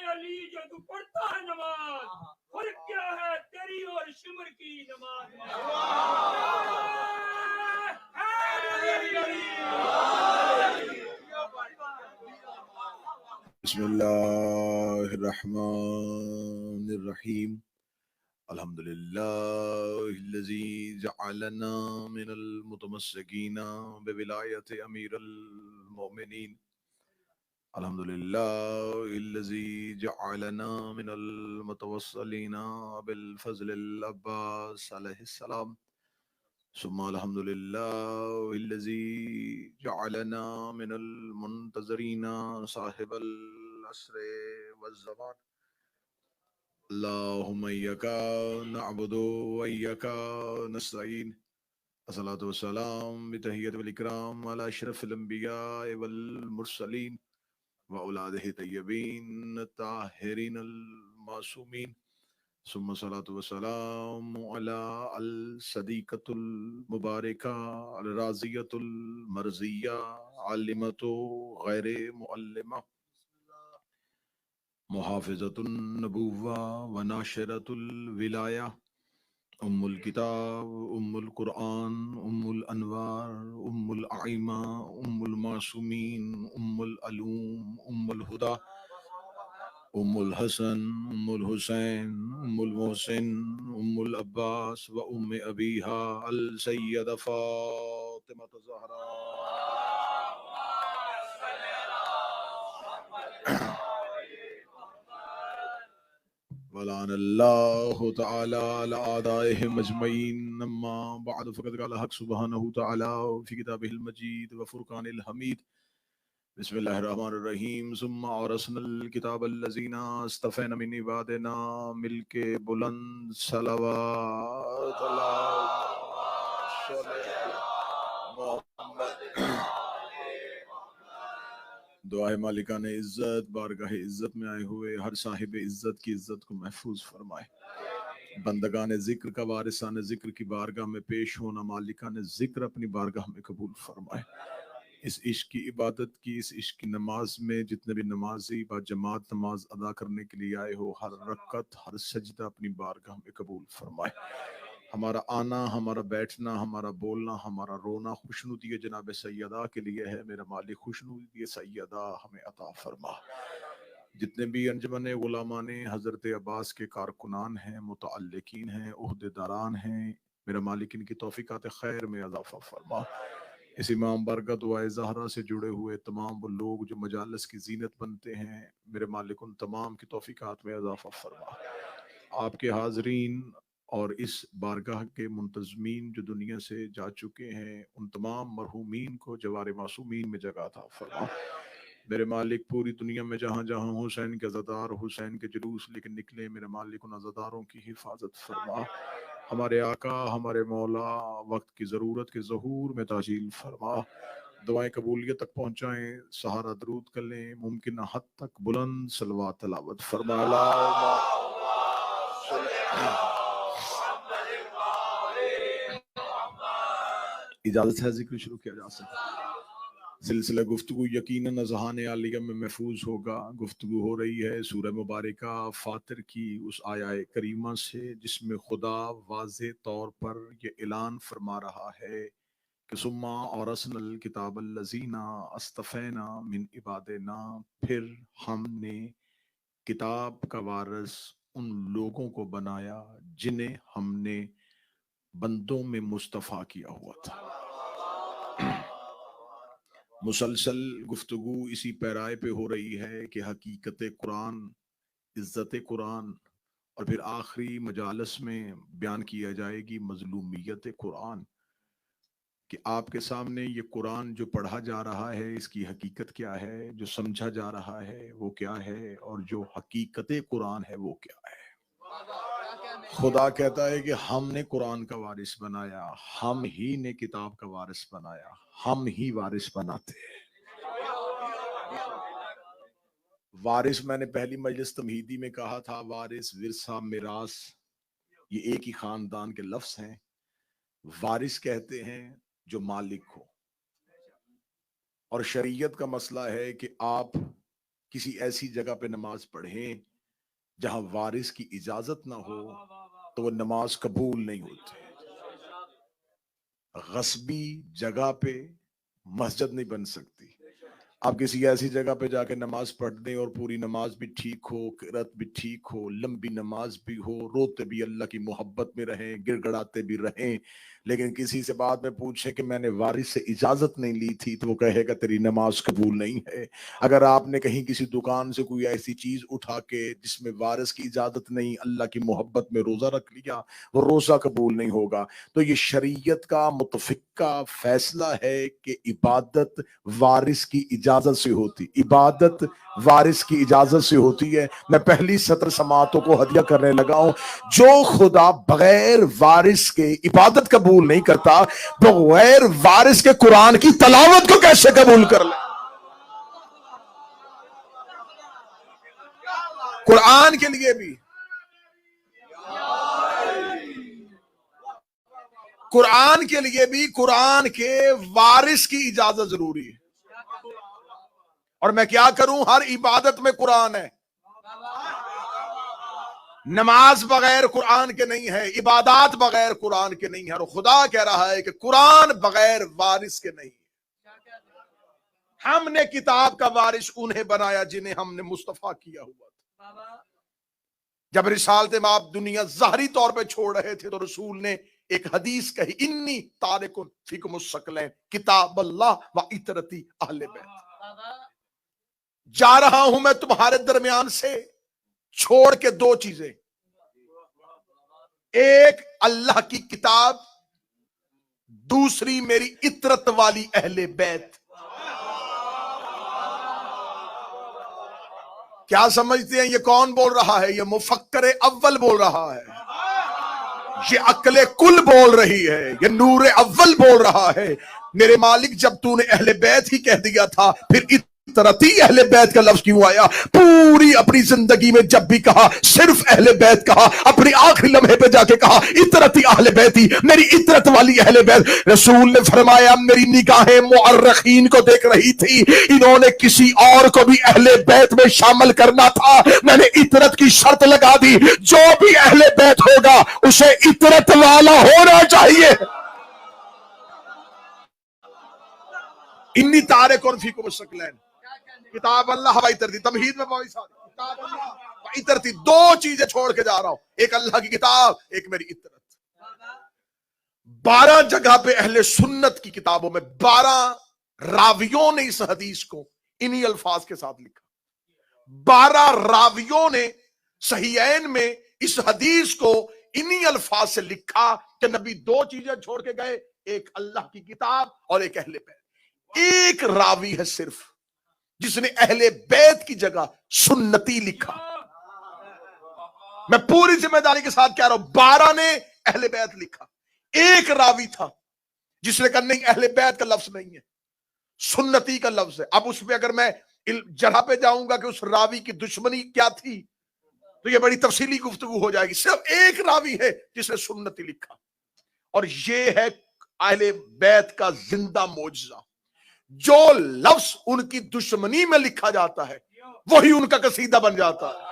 علی جو تو پڑھتا ہے نماز، فرق کیا ہے تیری اور شمر کی نماز میں؟ بسم اللہ الرحمن الرحیم الحمدللہ الذی جعلنا من المتمسکین بولایت امیر المؤمنین الحمدللہ الذی جعلنا من المتوسلین بالفضل العباس علیہ السلام ثم الحمدللہ الذی جعلنا من المنتظرین صاحب العصر والزمان اللہم ایکا نعبد و ایکا نستعین الصلاة والسلام بتحیت والاکرام علی اشرف الانبیاء والمرسلین واولادہ طیبین الطاہرین المعصومین ثم الصلاة والسلام علی الصدیقۃ المبارکہ الراضیۃ المرضیہ عالمۃ غیر معلمہ محافظۃ النبوہ وناشرۃ الولایہ ام الکتاب ام القرآن ام الانوار ام الائمہ ام المعصومین ام العلوم ام الہدی ام الحسن ام الحسین ام المحسن ام العباس و ام ابیہا السیدہ فاطمہ الزہرا ولعن اللہ تعالی علی اعدائهم اجمعین اما بعد فقد قال حق سبحانہ تعالی فی کتابہ المجید و فرقان الحمید بسم اللہ الرحمن الرحیم ثم اورثنا الکتاب الذین اصطفینا من عبادنا ملک بلند صلوات اللہم صلی علی محمد دعائے مالکان عزت بارگاہ عزت میں آئے ہوئے ہر صاحب عزت کی عزت کو محفوظ فرمائے، بندگان ذکر کا وارثان ذکر کی بارگاہ میں پیش ہونا مالکان ذکر اپنی بارگاہ میں قبول فرمائے۔ اس عشق کی عبادت کی، اس عشق کی نماز میں جتنے بھی نمازی با جماعت نماز ادا کرنے کے لیے آئے ہو، ہر رکعت ہر سجدہ اپنی بارگاہ میں قبول فرمائے۔ ہمارا آنا، ہمارا بیٹھنا، ہمارا بولنا، ہمارا رونا خوشنودی جناب سیدہ کے لیے ہے۔ میرا مالک خوشنودی سیدہ ہمیں عطا فرما۔ جتنے بھی انجمن غلامان حضرت عباس کے کارکنان ہیں، متعلقین ہیں، عہدے داران ہیں، میرا مالک ان کی توفیقات خیر میں اضافہ فرما۔ اس امام برکت دعائے زہرا سے جڑے ہوئے تمام وہ لوگ جو مجالس کی زینت بنتے ہیں، میرے مالک ان تمام کی توفیقات میں اضافہ فرما۔ آپ کے حاضرین اور اس بارگاہ کے منتظمین جو دنیا سے جا چکے ہیں، ان تمام مرحومین کو جوار معصومین میں جگہ عطا فرما۔ میرے مالک پوری دنیا میں جہاں جہاں حسین کے عزادار، حسین کے جلوس لے کے نکلے، میرے مالک ان عزاداروں کی حفاظت فرما۔ ہمارے آقا، ہمارے مولا، وقت کی ضرورت کے ظہور میں تعجیل فرما۔ دعائیں قبولیت تک پہنچائیں، سہارا درود کر لیں، ممکنہ حد تک بلند صلوات تلاوت فرما۔ اجازت ہے ذکر شروع کیا جا سکتا۔ سلسلہ گفتگو یقیناً اذہان عالیہ میں محفوظ ہوگا۔ گفتگو ہو رہی ہے سورہ مبارکہ فاطر کی اس آیہ کریمہ سے، جس میں خدا واضح طور پر یہ اعلان فرما رہا ہے کہ ثم اورثنا الکتاب الذین اصطفینا من عبادنا، پھر ہم نے کتاب کا وارث ان لوگوں کو بنایا جنہیں ہم نے بندوں میں مصطفیٰ کیا ہوا تھا۔ مسلسل گفتگو اسی پیرائے پہ ہو رہی ہے کہ حقیقت قرآن، عزت قرآن، اور پھر آخری مجالس میں بیان کیا جائے گی مظلومیت قرآن، کہ آپ کے سامنے یہ قرآن جو پڑھا جا رہا ہے اس کی حقیقت کیا ہے، جو سمجھا جا رہا ہے وہ کیا ہے، اور جو حقیقت قرآن ہے وہ کیا ہے۔ خدا کہتا ہے کہ ہم نے قرآن کا وارث بنایا، ہم ہی نے کتاب کا وارث بنایا، ہم ہی وارث بناتے ہیں۔ وارث میں نے پہلی مجلس تمہیدی میں کہا تھا، وارث، ورثہ، میراث، یہ ایک ہی خاندان کے لفظ ہیں۔ وارث کہتے ہیں جو مالک ہو، اور شریعت کا مسئلہ ہے کہ آپ کسی ایسی جگہ پہ نماز پڑھیں جہاں وارث کی اجازت نہ ہو تو وہ نماز قبول نہیں ہوتی. غصبی جگہ پہ مسجد نہیں بن سکتی. آپ کسی ایسی جگہ پہ جا کے نماز پڑھ دیں اور پوری نماز بھی ٹھیک ہو، قرات بھی ٹھیک ہو، لمبی نماز بھی ہو، روتے بھی اللہ کی محبت میں رہیں، گڑ گڑاتے بھی رہیں، لیکن کسی سے بعد میں پوچھیں کہ میں نے وارث سے اجازت نہیں لی تھی تو وہ کہے گا تیری نماز قبول نہیں ہے. اگر آپ نے کہیں کسی دکان سے کوئی ایسی چیز اٹھا کے جس میں وارث کی اجازت نہیں، اللہ کی محبت میں روزہ رکھ لیا، وہ روزہ قبول نہیں ہوگا. تو یہ شریعت کا متفقہ فیصلہ ہے کہ عبادت وارث کی اجازت سے ہوتی، عبادت وارث کی اجازت سے ہوتی ہے. میں پہلی سطر سماعتوں کو ہدیہ کرنے لگا ہوں. جو خدا بغیر وارث کے عبادت قبول نہیں کرتا، بغیر وارث کے قرآن کی تلاوت کو کیسے قبول کر لے؟ قرآن کے لیے بھی قرآن کے وارث کی اجازت ضروری ہے. اور میں کیا کروں؟ ہر عبادت میں قرآن ہے. نماز بغیر قرآن کے نہیں ہے، عبادات بغیر قرآن کے نہیں ہے، اور خدا کہہ رہا ہے کہ قرآن بغیر وارث کے نہیں. ہم نے کتاب کا وارث انہیں بنایا جنہیں ہم نے مصطفیٰ کیا ہوا تھا. جب رسالت مآب دنیا ظاہری طور پہ چھوڑ رہے تھے تو رسول نے ایک حدیث کہی، انی تارکن فیکم الثقلین کتاب اللہ و عترتی اہل بیت. جا رہا ہوں میں تمہارے درمیان سے چھوڑ کے دو چیزیں، ایک اللہ کی کتاب، دوسری میری عترت والی اہل بیت. کیا سمجھتے ہیں یہ کون بول رہا ہے؟ یہ مفکر اول بول رہا ہے، یہ عقل کل بول رہی ہے، یہ نور اول بول رہا ہے. میرے مالک جب تو نے اہل بیت ہی کہہ دیا تھا، پھر عترتی اہل بیت کا لفظ کیوں آیا؟ پوری اپنی زندگی میں جب بھی کہا صرف اہل بیت کہا، اپنی آخری لمحے پہ جا کے کہا عترتی اہل بیتی، میری عترت والی اہل بیت. رسول نے فرمایا میری نگاہیں مؤرخین کو دیکھ رہی تھی، انہوں نے کسی اور کو بھی اہل بیت میں شامل کرنا تھا، میں نے عترت کی شرط لگا دی، جو بھی اہل بیت ہوگا اسے عترت والا ہونا چاہیے. انی تارکن فیکم الثقلین کتاب اللہ و عترتی. تمہید میں کتاب اللہ و عترتی، دو چیزیں چھوڑ کے جا رہا ہوں، ایک اللہ کی کتاب، ایک میری عترت. 12 جگہ پہ اہل سنت کی کتابوں میں 12 راویوں نے اس حدیث کو انہی الفاظ کے ساتھ لکھا. 12 راویوں نے صحیحین میں اس حدیث کو انہی الفاظ سے لکھا کہ نبی دو چیزیں چھوڑ کے گئے، ایک اللہ کی کتاب اور ایک اہل بیت. ایک راوی ہے صرف جس نے اہل بیت کی جگہ سنتی لکھا. میں پوری ذمہ داری کے ساتھ کہہ رہا ہوں 12 نے اہل بیت لکھا، ایک راوی تھا جس نے کہا نہیں اہل بیت کا لفظ نہیں ہے، سنتی کا لفظ ہے. اب اس پہ اگر میں جگہ پہ جاؤں گا کہ اس راوی کی دشمنی کیا تھی تو یہ بڑی تفصیلی گفتگو ہو جائے گی. صرف ایک راوی ہے جس نے سنتی لکھا، اور یہ ہے اہل بیت کا زندہ معجزہ. جو لفظ ان کی دشمنی میں لکھا جاتا ہے وہی ان کا قصیدہ بن جاتا ہے.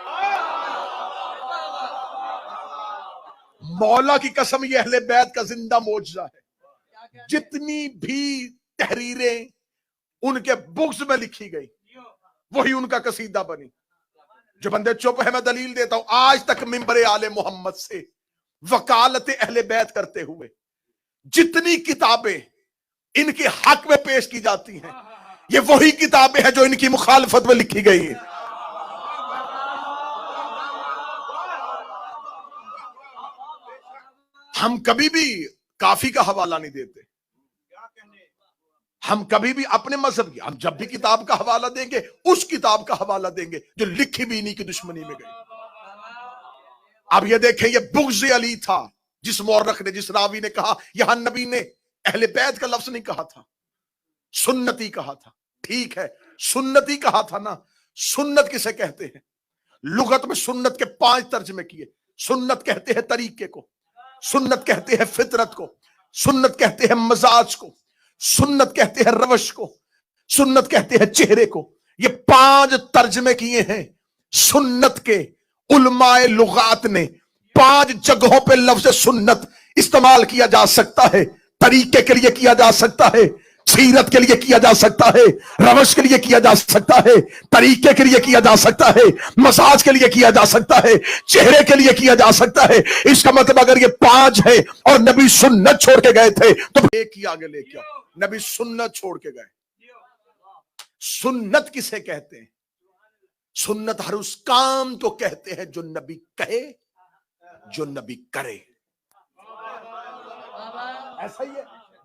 مولا کی قسم یہ اہل بیت کا زندہ معجزہ ہے. جتنی بھی تحریریں ان کے بکس میں لکھی گئی وہی ان کا قصیدہ بنی. جو بندے چپ ہے میں دلیل دیتا ہوں، آج تک منبر آل محمد سے وکالت اہل بیت کرتے ہوئے جتنی کتابیں ان کے حق میں پیش کی جاتی ہیں یہ وہی کتابیں ہیں جو ان کی مخالفت میں لکھی گئی ہیں. ہم کبھی بھی کافی کا حوالہ نہیں دیتے، ہم کبھی بھی اپنے مذہب کی، ہم جب بھی کتاب کا حوالہ دیں گے اس کتاب کا حوالہ دیں گے جو لکھی بھی انہی کی دشمنی میں گئی. اب یہ دیکھیں یہ بغض علی تھا جس مورخ نے، جس راوی نے کہا یہاں نبی نے اہل بیت کا لفظ نہیں کہا تھا، سنتی کہا تھا. ٹھیک ہے سنتی کہا تھا نا، سنت کسے کہتے ہیں؟ لغت میں سنت کے 5 ترجمے کیے. سنت کہتے ہیں طریقے کو، سنت کہتے ہیں فطرت کو، سنت کہتے ہیں مزاج کو، سنت کہتے ہیں روش کو، سنت کہتے ہیں چہرے کو. یہ 5 ترجمے کیے ہیں سنت کے علماء لغات نے. 5 جگہوں پہ لفظ سنت استعمال کیا جا سکتا ہے. طریقے کے لیے کیا جا سکتا ہے, سیرت کے لیے کیا جا سکتا ہے, روش کے لیے کیا جا سکتا ہے, طریقے کے لیے کیا جا سکتا ہے, مساج کے لیے کیا جا سکتا ہے, چہرے کے لیے کیا جا سکتا ہے. اس کا مطلب اگر یہ 5 ہے اور نبی سنت چھوڑ کے گئے تھے تو ایک ہی آگے لے کے نبی سنت چھوڑ کے گئے. سنت کسے کہتے ہیں؟ سنت ہر اس کام کو کہتے ہیں جو نبی کہے, جو نبی کرے. ایسا ہی ہے.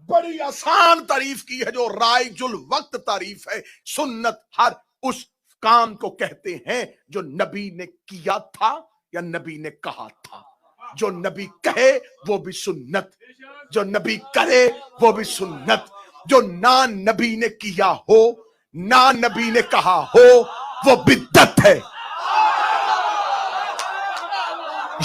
بڑی آسان تعریف کی ہے جو رائج الوقت تعریف ہے. سنت ہر اس کام کو کہتے ہیں جو نبی نے کیا تھا یا نبی نے کہا تھا. جو نبی کہے وہ بھی سنت, جو نبی کرے وہ بھی سنت. جو نہ نبی نے کیا ہو نہ نبی نے کہا ہو وہ بدعت ہے.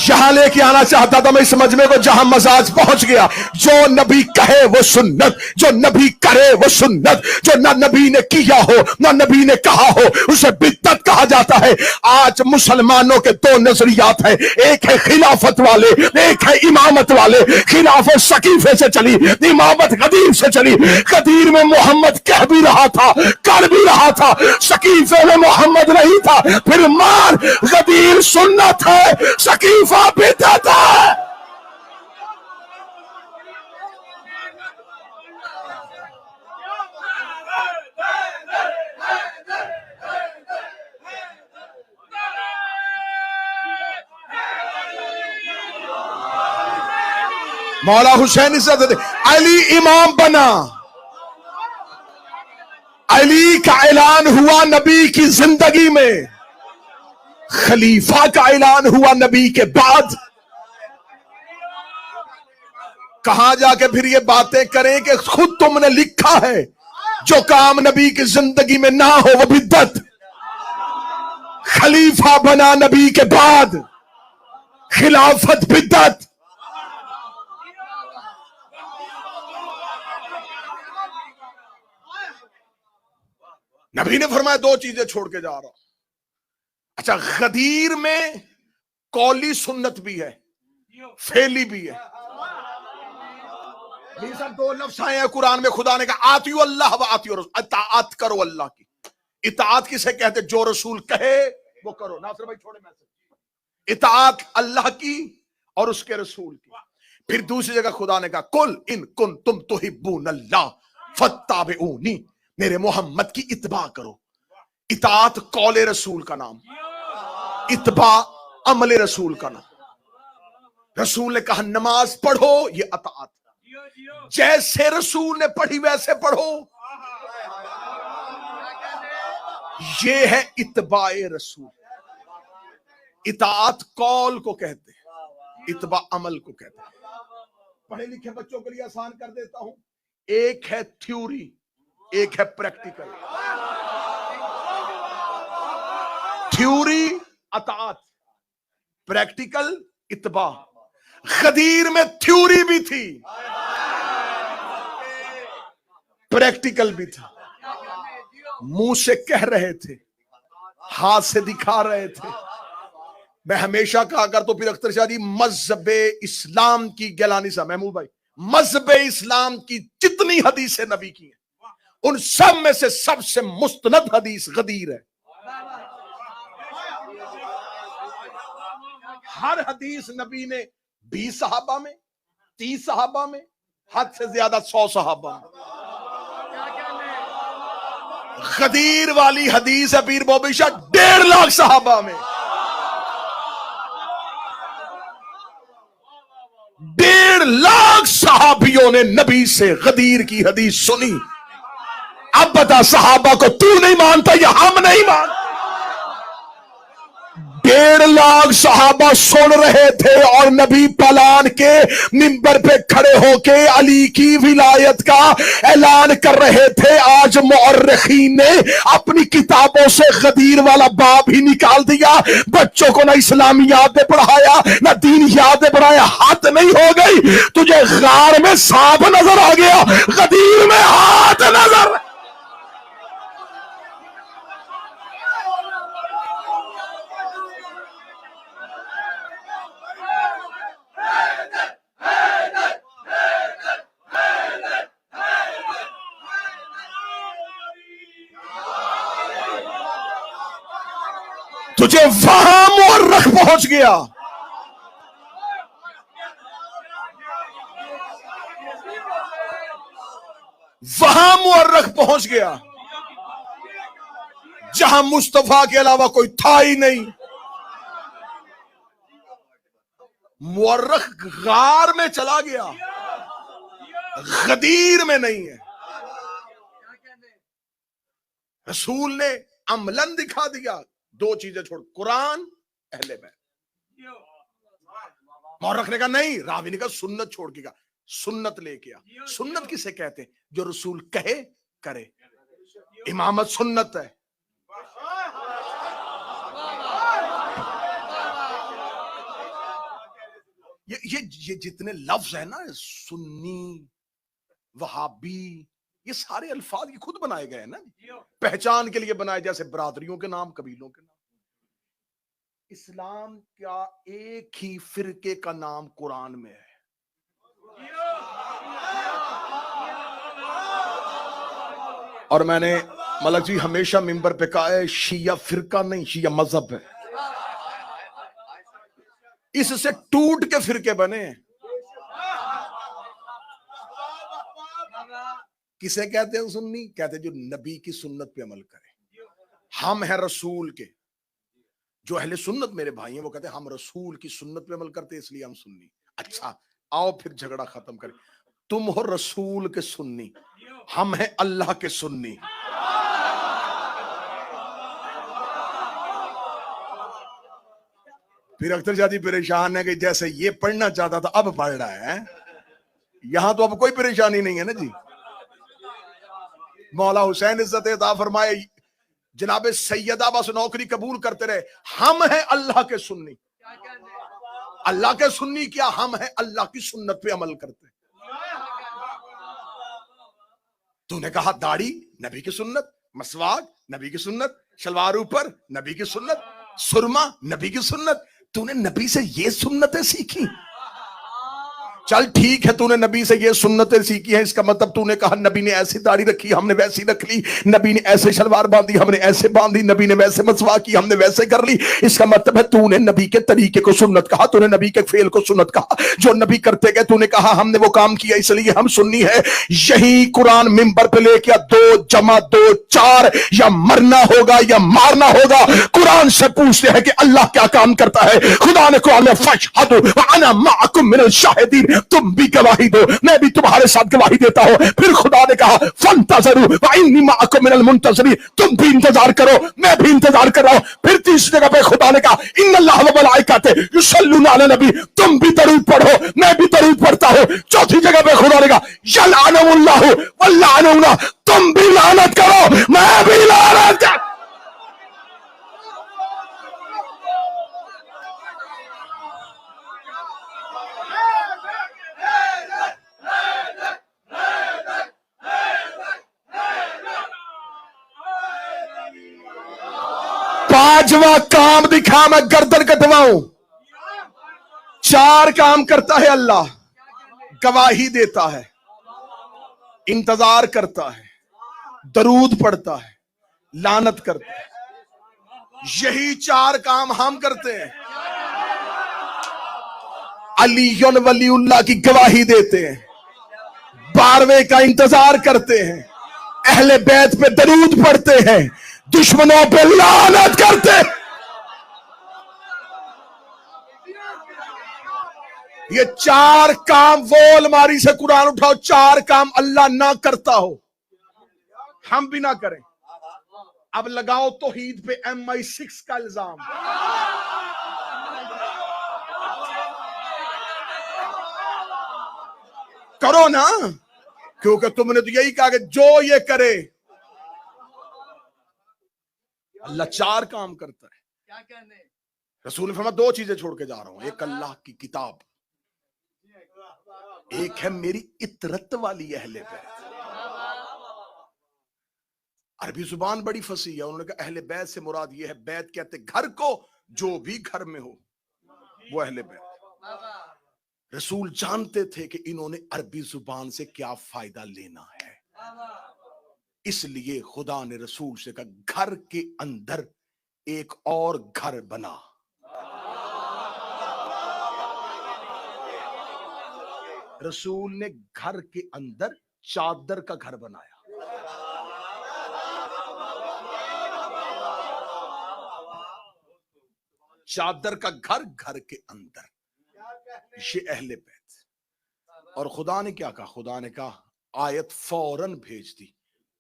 یہاں لے کے آنا چاہتا تھا میں اس مجمع کو جہاں مزاج پہنچ گیا. جو نبی کہے وہ سنت, جو نبی کرے وہ سنت, جو نہ نبی نے کیا ہو نہ نبی نے کہا ہو اسے بدعت کہا جاتا ہے. آج مسلمانوں کے 2 نظریات ہیں, ایک ہے خلافت والے, ایک ہے امامت والے. خلافت سقیفے سے چلی, امامت غدیر سے چلی. غدیر میں محمد کہہ بھی رہا تھا, کر بھی رہا تھا, سقیفے میں محمد نہیں تھا. پھر مار, غدیر سنت ہے, سقیفہ بدعت ہے. مولا حسین عزت علی امام بنا. علی کا اعلان ہوا نبی کی زندگی میں, خلیفہ کا اعلان ہوا نبی کے بعد. کہاں جا کے پھر یہ باتیں کریں کہ خود تم نے لکھا ہے جو کام نبی کی زندگی میں نہ ہو وہ بدعت. خلیفہ بنا نبی کے بعد, خلافت بدعت. نبی نے فرمایا 2 چیزیں چھوڑ کے جا رہا ہوں. اچھا, غدیر میں قولی سنت بھی ہے, فعلی بھی ہے. 2 لفظ آئے ہیں قرآن میں, خدا نے کہا آتیو اللہ و آتیو رسول, اطاعت کرو اللہ کی. اطاعت کسے کہتے؟ جو رسول کہے وہ کرو. ناصر بھائی چھوڑے میں. اطاعت اللہ کی اور اس کے رسول کی. پھر دوسری جگہ خدا نے کہا قل ان کنتم تحبون اللہ فاتبعونی, میرے محمد کی اتباع کرو. اطاعت قول رسول کا نام, اتباع عمل رسول کا نام. رسول نے کہا نماز پڑھو, یہ اطاعت. جیسے رسول نے پڑھی ویسے پڑھو, یہ ہے اتباع رسول. اطاعت قول کو کہتے ہیں, اتباع عمل کو کہتے ہیں. پڑھے لکھے بچوں کے لیے آسان کر دیتا ہوں, ایک ہے تھیوری, ایک ہے پریکٹیکل. تھیوری اطاعت, پریکٹیکل اتباع. غدیر میں تھیوری بھی تھی, پریکٹیکل بھی تھا. منہ سے کہہ رہے تھے, ہاتھ سے دکھا رہے تھے. میں ہمیشہ کہا کرتا ہوں, پھر اختر شاہ جی مذہب اسلام کی گیلانی صاحب, محمود بھائی, مذہب اسلام کی جتنی حدیثیں نبی کی ہیں ان سب میں سے سب سے مستند حدیث غدیر ہے. ہر حدیث نبی نے 20 صحابہ میں, 30 صحابہ میں, حد سے زیادہ 100 صحابہ میں. غدیر والی حدیث ہے پیر بوبی شاہ 1.5 لاکھ صحابہ میں. 1.5 لاکھ صحابیوں نے نبی سے غدیر کی حدیث سنی. اب بتا صحابہ کو تو نہیں مانتا یا ہم نہیں مانتے؟ 1.5 لاکھ صحابہ سن رہے تھے اور نبی پلان کے منبر پہ کھڑے ہو کے علی کی ولایت کا اعلان کر رہے تھے. آج مورخین نے اپنی کتابوں سے غدیر والا باب ہی نکال دیا. بچوں کو نہ اسلامیات نے پڑھایا نہ دین یاد نے پڑھایا. حد نہیں ہو گئی؟ تجھے غار میں سانپ نظر آ گیا, غدیر میں ہاتھ نظر. تجھے وہاں مورخ پہنچ گیا. وہاں مورخ پہنچ گیا جہاں مصطفیٰ کے علاوہ کوئی تھا ہی نہیں. مورخ غار میں چلا گیا, غدیر میں نہیں ہے. رسول نے عملاً دکھا دیا, دو چیزیں چھوڑ, قرآن, اہل بیت. مورخ نے کہا نہیں, راوی نے کہا سنت چھوڑ کے, کہا سنت لے کے آ. سنت کسے کہتے ہیں؟ جو رسول کہے کرے. امامت سنت ہے. یہ جتنے لفظ ہیں نا, سنی, وہابی, یہ سارے الفاظ یہ خود بنائے گئے ہیں نا, پہچان کے لیے بنائے, جیسے برادریوں کے نام, قبیلوں کے نام. اسلام کا ایک ہی فرقے کا نام قرآن میں ہے. اور میں نے ملک جی ہمیشہ ممبر پہ کہا ہے, شیعہ فرقہ نہیں, شیعہ مذہب ہے. اس سے ٹوٹ کے فرقے بنے ہیں. کسے کہتے ہیں سنی؟ کہتے ہیں جو نبی کی سنت پہ عمل کرے. ہم ہیں رسول کے. جو اہل سنت میرے بھائی ہیں وہ کہتے ہیں ہم رسول کی سنت پہ عمل کرتے اس لیے ہم سنی. اچھا آؤ پھر جھگڑا ختم کریں. تم ہو رسول کے سنی, ہم ہیں اللہ کے سنی. پھر اختر شاہ جی پریشان ہے کہ جیسے یہ پڑھنا چاہتا تھا اب پڑھ رہا ہے. یہاں تو اب کوئی پریشانی نہیں ہے نا جی. مولا حسین عزت عطا فرمائے, جناب سیدہ بس نوکری قبول کرتے رہے. ہم ہیں اللہ کے سنی. اللہ کے سنی کیا, ہم ہیں اللہ کی سنت پہ عمل کرتے. تو نے کہا داڑھی نبی کی سنت, مسواک نبی کی سنت, شلوار اوپر نبی کی سنت, سرما نبی کی سنت. تو نے نبی سے یہ سنتیں سیکھی. چل ٹھیک ہے, تو نے نبی سے یہ سنتیں سیکھی ہیں, اس کا مطلب تو نے کہا نبی نے ایسی داڑھی رکھی ہم نے ویسی رکھ لی, نبی نے ایسے شلوار باندھی ہم نے ایسے باندھی, نبی نے ویسے مسواک کی ہم نے ویسے کر لی. اس کا مطلب ہے تو نے نبی کے طریقے کو سنت کہا, تو نے نبی کے فعل کو سنت کہا. جو نبی کرتے گئے تو نے کہا ہم نے وہ کام کیا اس لیے ہم سنی ہے. یہی قرآن ممبر پہ لے کے 2 جمع 2 4, یا مرنا ہوگا یا مارنا ہوگا. قرآن سے پوچھتے ہیں کہ اللہ کیا کام کرتا ہے. خدا نے قرآن میں فشہدوا وانا معکم من الشاہدین, تم بھی گواہی دو میں بھی تمہارے ساتھ گواہی دیتا ہوں. پھر خدا نے کہا فانتظروا وانی معکم من المنتظرین, تم بھی انتظار کرو میں بھی انتظار کر رہا ہوں. پھر تیسری جگہ پہ خدا نے کہا ان اللہ وملائکتہ یصلون علی النبی, تم بھی درود پڑھو میں بھی درود پڑھتا ہوں. چوتھی جگہ پہ خدا نے کہا یلعنہ اللہ واللعنون, تم بھی لعنت کرو میں بھی لعنت کروں. پانچواں کام دکھا میں گردن کٹواؤں. 4 کام کرتا ہے اللہ, گواہی دیتا ہے, انتظار کرتا ہے, درود پڑھتا ہے, لعنت کرتا ہے. یہی 4 کام ہم کرتے ہیں. علی ولی اللہ کی گواہی دیتے ہیں, 12ویں کا انتظار کرتے ہیں, اہل بیت پہ درود پڑھتے ہیں, دشمنوں پہ لعنت کرتے. یہ 4 کام وہ الماری سے قرآن اٹھاؤ, 4 کام اللہ نہ کرتا ہو ہم بھی نہ کریں. اب لگاؤ توحید پہ MI6 کا الزام. کرو نا, کیونکہ تم نے تو یہی کہا کہ جو یہ کرے. اللہ 4 کام کرتا ہے. رسول نے فرمایا 2 چیزیں چھوڑ کے جا رہا ہوں, ایک اللہ کی کتاب, ایک ہے میری اطرت والی اہل بیت. عربی زبان بڑی فصیح ہے, انہوں نے کہا اہل بیت سے مراد یہ ہے, بیت کہتے گھر کو, جو بھی گھر میں ہو وہ اہل بیت. رسول جانتے تھے کہ انہوں نے عربی زبان سے کیا فائدہ لینا ہے, اس لیے خدا نے رسول سے کہا گھر کے اندر ایک اور گھر بنا. رسول نے گھر کے اندر چادر کا گھر بنایا. چادر کا گھر گھر کے اندر. یہ اہل بیت. اور خدا نے کیا کہا؟ خدا نے کہا آیت فوراً بھیج دی,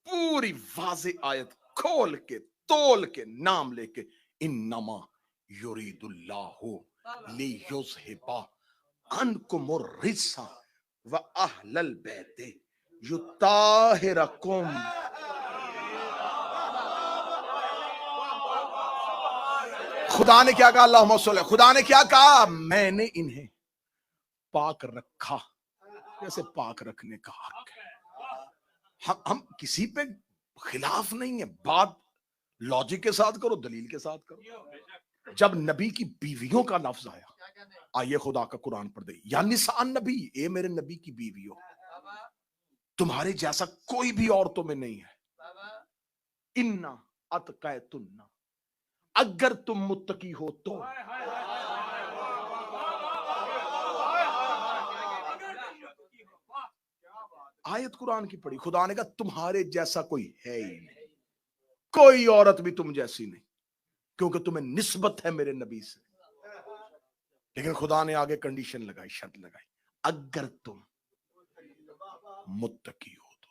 پوری واضح آیت کھول کے تول کے نام لے کے, انما یرید اللہ لیذھب عنکم الرجس واہل البیت یطہرکم. خدا نے کیا کہا؟ اللہم صلی. خدا نے کیا کہا؟ میں نے انہیں پاک رکھا. جیسے پاک رکھنے کا حق ہے. ہم کسی پہ خلاف نہیں ہے, بات لاجک کے ساتھ کرو, دلیل کے ساتھ کرو. جب نبی کی بیویوں کا لفظ آیا, آئیے خدا کا قرآن پڑھ دے, یا نساء نبی, اے میرے نبی کی بیویوں, تمہارے جیسا کوئی بھی عورتوں میں نہیں ہے. انا اتقیتن, اگر تم متقی ہو تو. آیت قرآن کی پڑھی, خدا نے کہا تمہارے جیسا کوئی ہے ہی نہیں, کوئی عورت بھی تم جیسی نہیں, کیونکہ تمہیں نسبت ہے میرے نبی سے. لیکن خدا نے آگے کنڈیشن لگائی, شرط لگائی, اگر تم متقی ہو تو.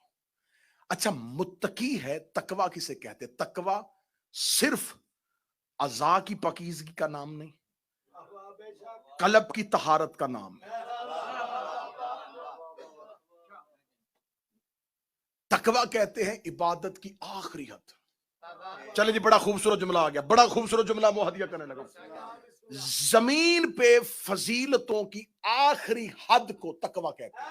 اچھا متقی ہے, تقوی کسے کہتے؟ تقوی صرف اعضاء کی پاکیزگی کا نام نہیں, قلب کی طہارت کا نام ہے. تقوی کہتے ہیں عبادت کی آخری حد. چلے جی, بڑا خوبصورت جملہ آ گیا, بڑا خوبصورت جملہ مہدیہ کرنے لگا. زمین پہ فضیلتوں کی آخری حد کو تقوی کہتے ہیں.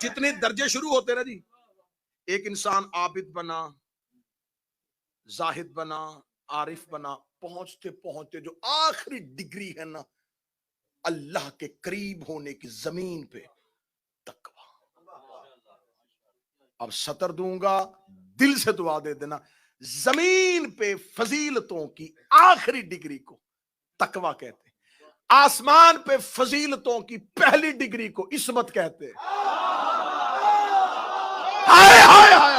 جتنے درجے شروع ہوتے نا جی, ایک انسان عابد بنا, زاہد بنا, عارف بنا, پہنچتے پہنچتے جو آخری ڈگری ہے نا اللہ کے قریب ہونے کی, زمین پہ تقوی. اب سطر دوں گا, دل سے دعا دے دینا, زمین پہ فضیلتوں کی آخری ڈگری کو تقوی کہتے ہیں. آسمان پہ فضیلتوں کی پہلی ڈگری کو عصمت کہتے ہیں. ہائے ہائے ہائے,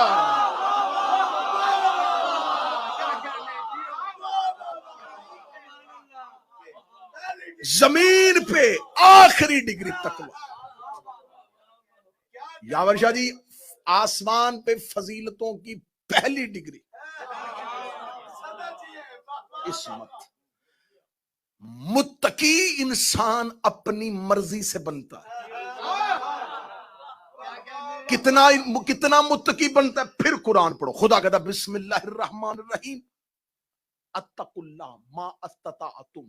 زمین پہ آخری ڈگری تقوی. یاور شاہ جی, آسمان پہ فضیلتوں کی پہلی ڈگری عصمت. متقی انسان اپنی مرضی سے بنتا ہے. کتنا متقی بنتا ہے؟ پھر قرآن پڑھو. خدا کہتا بسم اللہ الرحمن الرحیم, اتقوا اللہ ما استطعتم.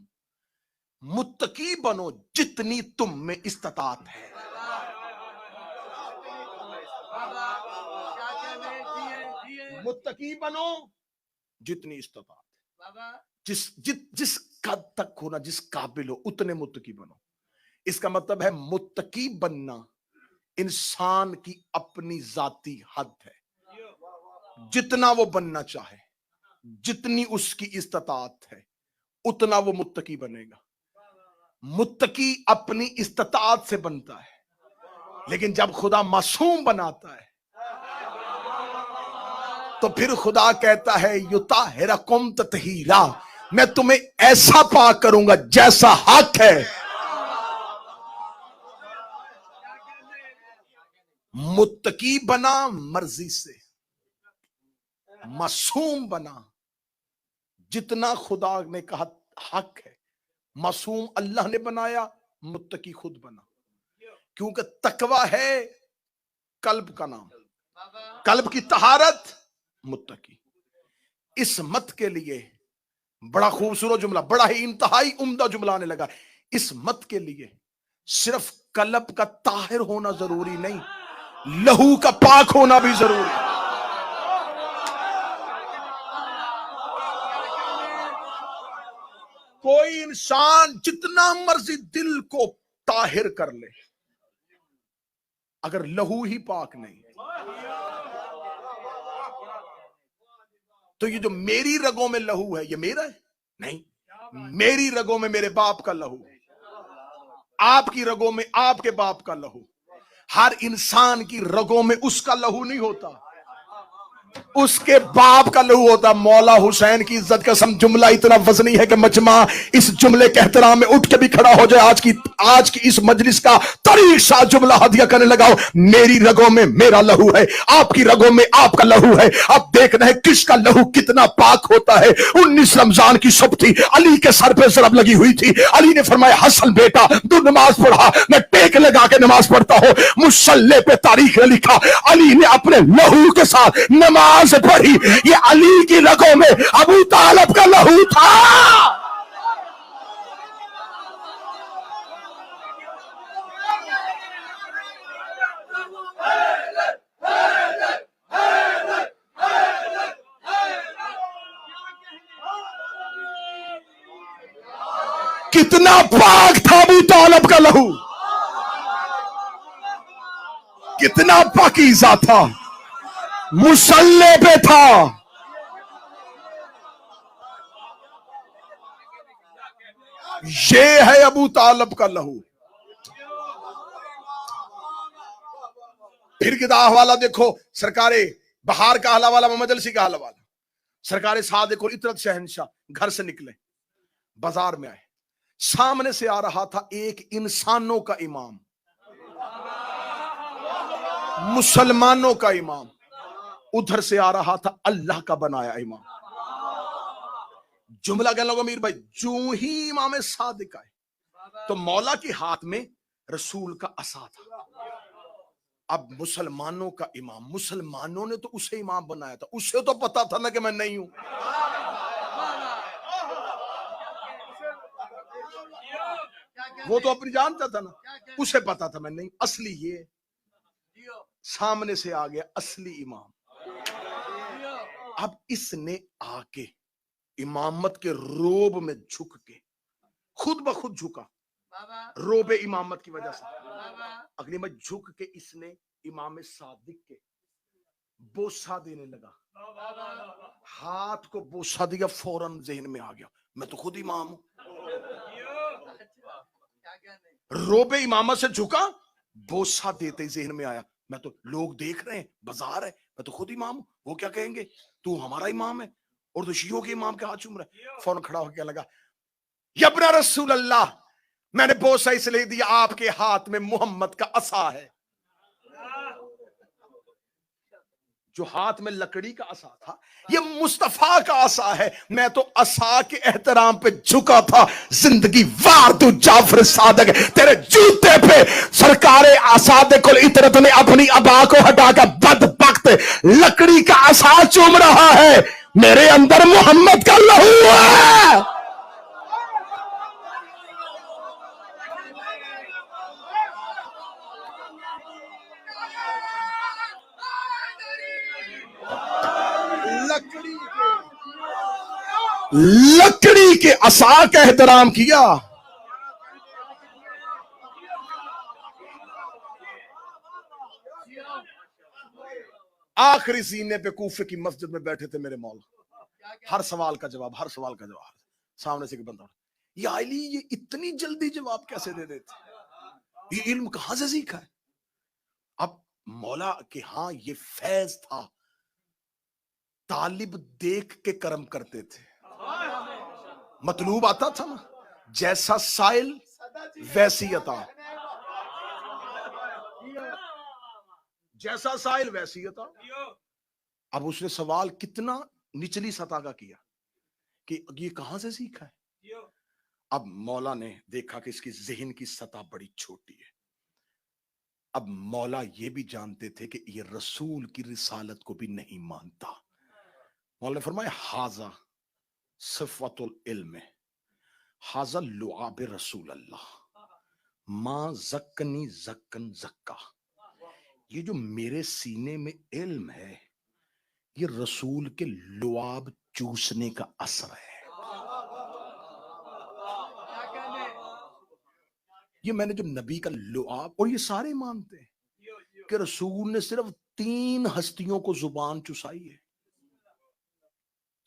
متقی بنو جتنی تم میں استطاعت ہے. متقی بنو جتنی استطاعت ہے. جس قد تک ہونا, جس قابل ہو اتنے متقی بنو. اس کا مطلب ہے متقی بننا انسان کی اپنی ذاتی حد ہے. جتنا وہ بننا چاہے, جتنی اس کی استطاعت ہے, اتنا وہ متقی بنے گا. متقی اپنی استطاعت سے بنتا ہے, لیکن جب خدا معصوم بناتا ہے تو پھر خدا کہتا ہے یطہرکم تطہیرا, میں تمہیں ایسا پاک کروں گا جیسا حق ہے. متقی بنا مرضی سے, معصوم بنا جتنا خدا نے کہا حق ہے. معصوم اللہ نے بنایا, متقی خود بنا. کیونکہ تقوی ہے قلب کا نام, قلب کی طہارت متقی. عصمت کے لیے بڑا خوبصورت جملہ, بڑا ہی انتہائی عمدہ جملہ آنے لگا. عصمت کے لیے صرف قلب کا طاہر ہونا ضروری نہیں, لہو کا پاک ہونا بھی ضروری ہے. کوئی انسان جتنا مرضی دل کو طاہر کر لے, اگر لہو ہی پاک نہیں, تو یہ جو میری رگوں میں لہو ہے یہ میرا ہے نہیں، میری رگوں میں میرے باپ کا لہو، آپ کی رگوں میں آپ کے باپ کا لہو. ہر انسان کی رگوں میں اس کا لہو نہیں ہوتا، اس کے باپ کا لہو ہوتا. مولا حسین کی عزت کا سم جملہ اتنا وزنی ہے کہ مجمع اس جملے کے احترام میں اٹھ کے بھی کھڑا ہو جائے. آج کی اس مجلس کا طریق سا جملہ ہدیہ کرنے لگاؤ. میری رگوں میں میرا لہو ہے، آپ کی رگوں میں آپ کا لہو ہے. اب دیکھنا ہے کس کا لہو کتنا پاک ہوتا ہے. 19 رمضان کی صبح تھی، علی کے سر پہ ضرب لگی ہوئی تھی. علی نے فرمایا حسن بیٹا تو نماز پڑھا. میں ٹیک لگا کے نماز پڑھتا ہوں. مصلی پہ تاریخ نے لکھا علی نے اپنے لہو کے ساتھ نماز پڑھی. یہ علی کی رگوں میں ابو طالب کا لہو تھا. کتنا پاک تھا ابو طالب کا لہو، کتنا پاکیزہ تھا، مصلی پہ تھا. یہ ہے ابو طالب کا لہو. پھر کتاب حوالہ دیکھو، سرکار بہار کا حالہ والا، محمد علی کا حالہ والا. سرکار صادق العطرت شہنشاہ گھر سے نکلے، بازار میں آئے، سامنے سے آ رہا تھا ایک انسانوں کا امام، مسلمانوں کا امام، ادھر سے آ رہا تھا اللہ کا بنایا امام. جملہ کہنے لگا میر بھائی جو ہی امام صادق آئے تو مولا کے ہاتھ میں رسول کا عصا تھا. اب مسلمانوں کا امام، مسلمانوں نے تو اسے امام بنایا تھا، اسے تو پتا تھا نا کہ میں نہیں ہوں. وہ تو اپنی جانتا تھا نا، اسے پتا تھا میں نہیں. اصلی یہ سامنے سے آ گیا اصلی امام. اب اس نے آ کے امامت کے روب میں جھک کے خود بخود جھکا، روب امامت کی وجہ سے. اگلی میں جھک کے اس نے امام صادق کے بوسہ دینے لگا. ہاتھ کو بوسہ دیا، فوراً ذہن میں آ گیا میں تو خود امام ہوں. روب امامت سے جھکا، بوسہ دیتے ذہن میں آیا میں تو، لوگ دیکھ رہے ہیں، بازار ہے، میں تو خود امام ہوں، وہ کیا کہیں گے تو ہمارا امام ہے اور تو شیعوں کے امام کے ہاتھ چوم رہا ہے. فوراً کھڑا ہو کے لگا یبن رسول اللہ، میں نے بوسہ اس لیے دیا آپ کے ہاتھ میں محمد کا عصا ہے. جو ہاتھ میں لکڑی کا عصا تھا یہ مصطفیٰ کا عصا ہے. میں تو عصا کے احترام پہ جھکا تھا. زندگی وار تو جعفر صادق تیرے جوتے پہ سرکار صادق العطرت نے اپنی ابا کو ہٹا کر بدبخت لکڑی کا عصا چوم رہا ہے. میرے اندر محمد کا لہو ہے. لکڑی کے عصا کا احترام کیا. آخری سینے پہ کوفے کی مسجد میں بیٹھے تھے میرے مولا، ہر سوال کا جواب، ہر سوال کا جواب. سامنے سے بندہ یہ علی یہ اتنی جلدی جواب کیسے دے دیتے، یہ علم کہاں سے سیکھا ہے. اب مولا کہ ہاں یہ فیض تھا، طالب دیکھ کے کرم کرتے تھے. مطلوب آتا تھا نا، جیسا سائل ویسی عطا، جیسا سائل ویسی عطا. اب اس نے سوال کتنا نچلی سطح کا کیا کہ یہ کہاں سے سیکھا ہے. اب مولا نے دیکھا کہ اس کی ذہن کی سطح بڑی چھوٹی ہے. اب مولا یہ بھی جانتے تھے کہ یہ رسول کی رسالت کو بھی نہیں مانتا. مولا نے فرمایا حاذا صفت العلم، حاذا لعاب رسول اللہ، ما زکنی زکن زکا. یہ جو میرے سینے میں علم ہے یہ رسول کے لعاب چوسنے کا اثر ہے. یہ میں نے جو نبی کا لعاب، اور یہ سارے مانتے ہیں کہ رسول نے صرف 3 ہستیوں کو زبان چسائی ہے.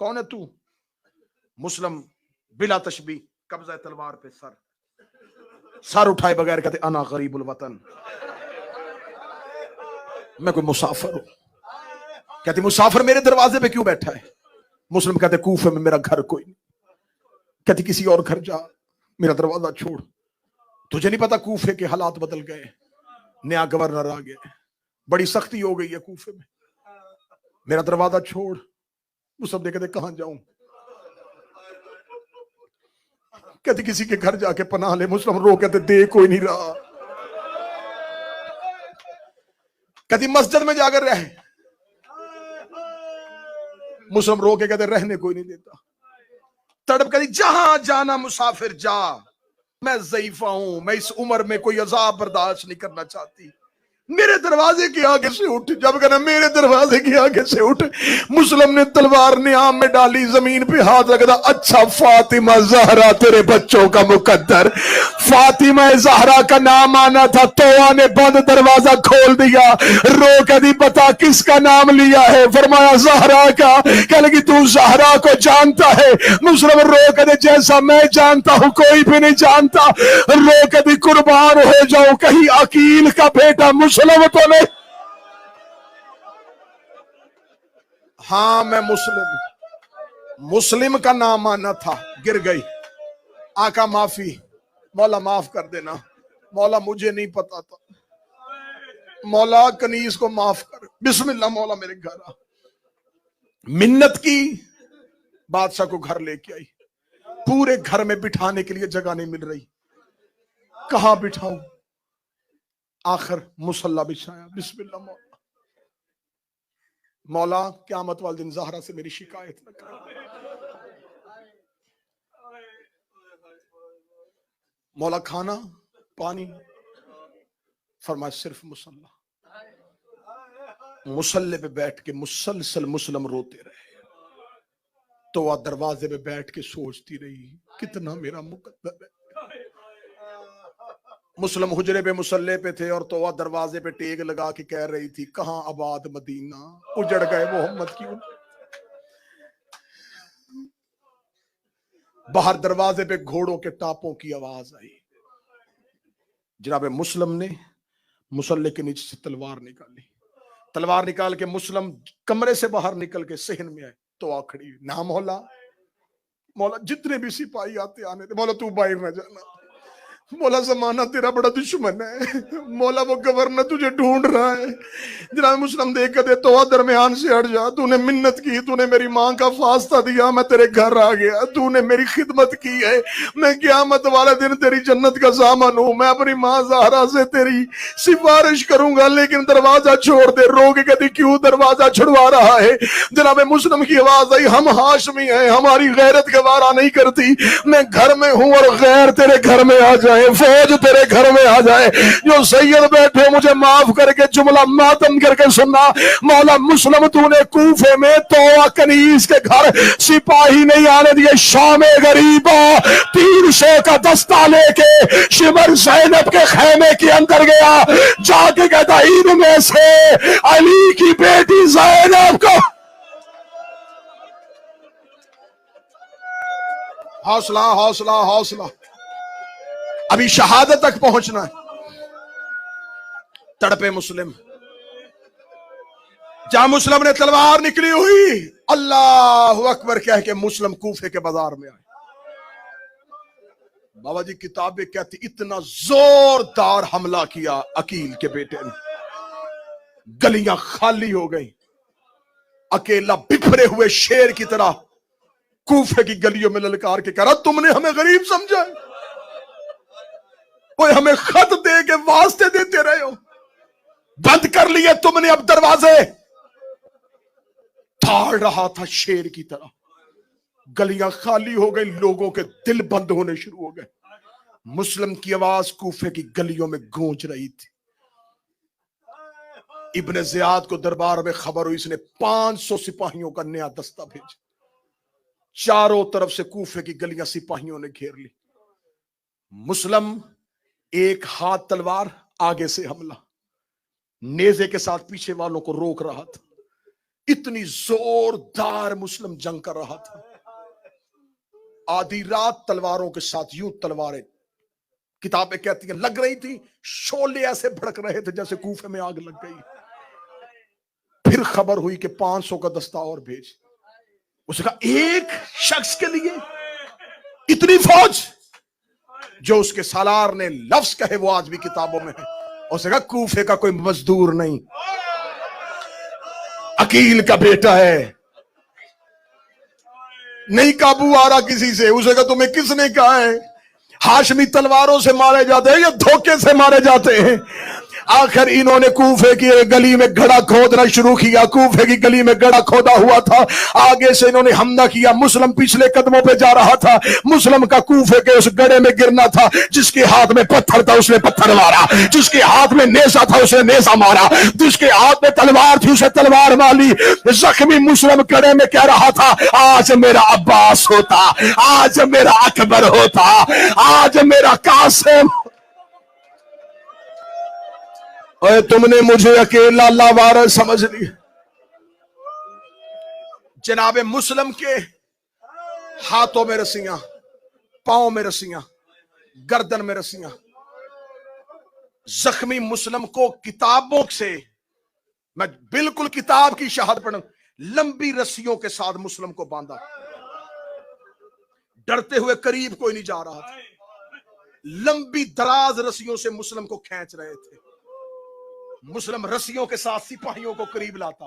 کون ہے تو؟ مسلم بلا تشبیہ قبضہ تلوار پہ سر اٹھائے بغیر کہتے انا غریب الوطن، میں کوئی مسافر ہوں. کہتے مسافر میرے دروازے پہ کیوں بیٹھا ہے؟ مسلم کہتے کوفے میں میرا گھر کوئی نہیں. کہتی کسی اور گھر جا، میرا دروازہ چھوڑ. تجھے نہیں پتا کوفے کے حالات بدل گئے، نیا گورنر آ گیا، بڑی سختی ہو گئی ہے کوفے میں، میرا دروازہ چھوڑ. وہ سب نے کہتے کہاں جاؤں؟ کہتی کسی کے گھر جا کے پناہ لے. مسلم رو کہتے دے کوئی نہیں رہا. کہتی مسجد میں جا کر رہ. مسلم رو کے کہتے رہنے کوئی نہیں دیتا. تڑپ کہتی جہاں جانا مسافر جا، میں ضعیفہ ہوں، میں اس عمر میں کوئی عذاب برداشت نہیں کرنا چاہتی، میرے دروازے کے آگے سے اٹھ. جب کہنا میرے دروازے کے آگے سے اٹھ، مسلم نے تلوار نیام میں ڈالی، زمین پہ ہاتھ رکھا. اچھا فاطمہ زہرا تیرے بچوں کا مقدر. فاطمہ زہرا کا نام آنا تھا، توآ نے بند دروازہ کھول دیا. رو کے دی بتا کس کا نام لیا ہے؟ فرمایا زہرا کا. کہنے لگی تو زہرا کو جانتا ہے؟ مسلم رو کے دے جیسا میں جانتا ہوں کوئی بھی نہیں جانتا. رو کے دی قربان ہو جاؤ، کہیں عقیل کا بیٹا مسلم تو نہیں. ہاں میں مسلم کا نام آنا تھا، گر گئی. آقا معافی، مولا معاف کر دینا. مولا مجھے نہیں پتا تھا، مولا کنیز کو معاف کر. بسم اللہ مولا میرے گھر آ. منت کی، بادشاہ کو گھر لے کے آئی. پورے گھر میں بٹھانے کے لیے جگہ نہیں مل رہی، کہاں بٹھاؤں؟ آخر مصلی بچھایا. بسم اللہ مولا، مولا قیامت والے دن زہرا سے میری شکایت نہ کر. مولا کھانا پانی؟ فرمایا صرف مصلی. مصلی پہ بیٹھ کے مسلسل مسلم روتے رہے. تو وہ دروازے پہ بیٹھ کے سوچتی رہی کتنا میرا مقدر ہے. مسلم حجرے پہ مصلی پہ تھے اور تو دروازے پہ ٹیک لگا کے کہہ رہی تھی کہاں آباد مدینہ، اجڑ گئے محمد کی. باہر دروازے پہ گھوڑوں کے ٹاپوں کی آواز آئی. جناب مسلم نے مصلی کے نیچے سے تلوار نکالی. تلوار نکال کے مسلم کمرے سے باہر نکل کے صحن میں آئے. تو آ کھڑی، نام مولا، مولا جتنے بھی سپاہی آتے آنے تھے، مولا تو باہر نہ جانا، مولا زمانہ تیرا بڑا دشمن ہے، مولا وہ گورنر تجھے ڈھونڈ رہا ہے. جناب مسلم دیکھ کے دے تو درمیان سے ہٹ جا. تو نے منت کی، تو نے میری ماں کا فاستہ دیا، میں تیرے گھر آ گیا. تو نے میری خدمت کی ہے، میں قیامت والے دن تیری جنت کا سامان ہوں. میں اپنی ماں زہرا سے تیری سفارش کروں گا، لیکن دروازہ چھوڑ دے. رو کے کہتی کیوں دروازہ چھڑوا رہا ہے؟ جناب مسلم کی آواز آئی ہم ہاشمی ہیں، ہماری غیرت گوارا نہیں کرتی. میں گھر میں ہوں اور غیر تیرے گھر میں آ جائے، فوج تیرے گھر میں آ جائے. جو سید بیٹھے مجھے معاف کر کے جملہ ماتم کر کے سننا. مولا مسلم تو نے کوفے میں تو کنیز کے گھر سپاہی نہیں آنے دیے. شام غریبا 300 کا دستہ لے کے شمر زینب کے خیمے کے اندر گیا. جا کے کہتا ان میں سے علی کی بیٹی زینب کو. حوصلہ حوصلہ حوصلہ، ابھی شہادت تک پہنچنا ہے. تڑپے مسلم. جہاں مسلم نے تلوار نکلی ہوئی اللہ اکبر کہہ کے مسلم کوفے کے بازار میں آئے. بابا جی کتابیں کہتی اتنا زوردار حملہ کیا عقیل کے بیٹے نے، گلیاں خالی ہو گئی. اکیلا بکھرے ہوئے شیر کی طرح کوفے کی گلیوں میں للکار کے کہا تم نے ہمیں غریب سمجھا، کوئی ہمیں خط دے کے واسطے دیتے رہے ہو، بند کر لیے تم نے اب دروازے. تھاڑ رہا تھا شیر کی طرح. گلیاں خالی ہو گئی، لوگوں کے دل بند ہونے شروع ہو گئے. مسلم کی آواز کوفے کی گلیوں میں گونج رہی تھی. ابن زیاد کو دربار میں خبر ہوئی، اس نے 500 سپاہیوں کا نیا دستہ بھیجا. چاروں طرف سے کوفے کی گلیاں سپاہیوں نے گھیر لی. مسلم ایک ہاتھ تلوار، آگے سے حملہ، نیزے کے ساتھ پیچھے والوں کو روک رہا تھا. اتنی زوردار مسلم جنگ کر رہا تھا. آدھی رات تلواروں کے ساتھ یوں تلواریں کتابیں کہتی ہیں لگ رہی تھی، شعلے ایسے بھڑک رہے تھے جیسے کوفے میں آگ لگ گئی. پھر خبر ہوئی کہ 500 کا دستہ اور بھیج. اس نے کہا ایک شخص کے لیے اتنی فوج؟ جو اس کے سالار نے لفظ کہے وہ آج بھی کتابوں میں ہے. اس نے کہا کوفے کا کوئی مزدور نہیں، عقیل کا بیٹا ہے، نہیں قابو آ رہا کسی سے. اسے کہا تمہیں کس نے کہا ہے ہاشمی تلواروں سے مارے جاتے ہیں یا دھوکے سے مارے جاتے ہیں؟ آخر انہوں نے کوفے کی گلی میں گڑھا کھودنا شروع کیا. کوفے کی گلی میں گڑھا کھودا ہوا تھا. آگے سے انہوں نے حملہ کیا. مسلم پچھلے قدموں پہ جا رہا تھا. مسلم کا کوفے کے اس گڑھے میں گرنا تھا. جس کے ہاتھ میں پتھر تھا اس نے پتھر مارا، جس کے ہاتھ میں نیزہ تھا اس نے نیزہ مارا، جس کے ہاتھ میں تلوار تھی اسے تلوار ماری. زخمی مسلم گڑھے میں کہہ رہا تھا آج میرا عباس ہوتا، آج میرا اکبر ہوتا، آج میرا قاسم. اے تم نے مجھے اکیلا لاوارث سمجھ لی. جناب مسلم کے ہاتھوں میں رسیاں، پاؤں میں رسیاں، گردن میں رسیاں. زخمی مسلم کو کتابوں سے، میں بالکل کتاب کی شہادت پڑھوں، لمبی رسیوں کے ساتھ مسلم کو باندھا. ڈرتے ہوئے قریب کوئی نہیں جا رہا تھا. لمبی دراز رسیوں سے مسلم کو کھینچ رہے تھے. مسلم رسیوں کے ساتھ سپاہیوں کو قریب لاتا.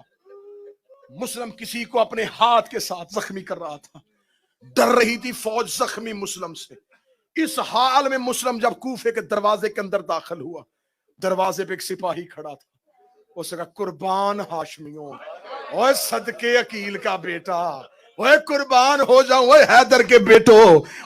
مسلم کسی کو اپنے ہاتھ کے ساتھ زخمی کر رہا تھا. ڈر رہی تھی فوج زخمی مسلم سے. اس حال میں مسلم جب کوفے کے دروازے کے اندر داخل ہوا، دروازے پہ ایک سپاہی کھڑا تھا. اس نے کہا قربان ہاشمیوں، اوے صدقے عقیل کا بیٹا، اوے قربان ہو جاؤں، اوے حیدر کے بیٹو.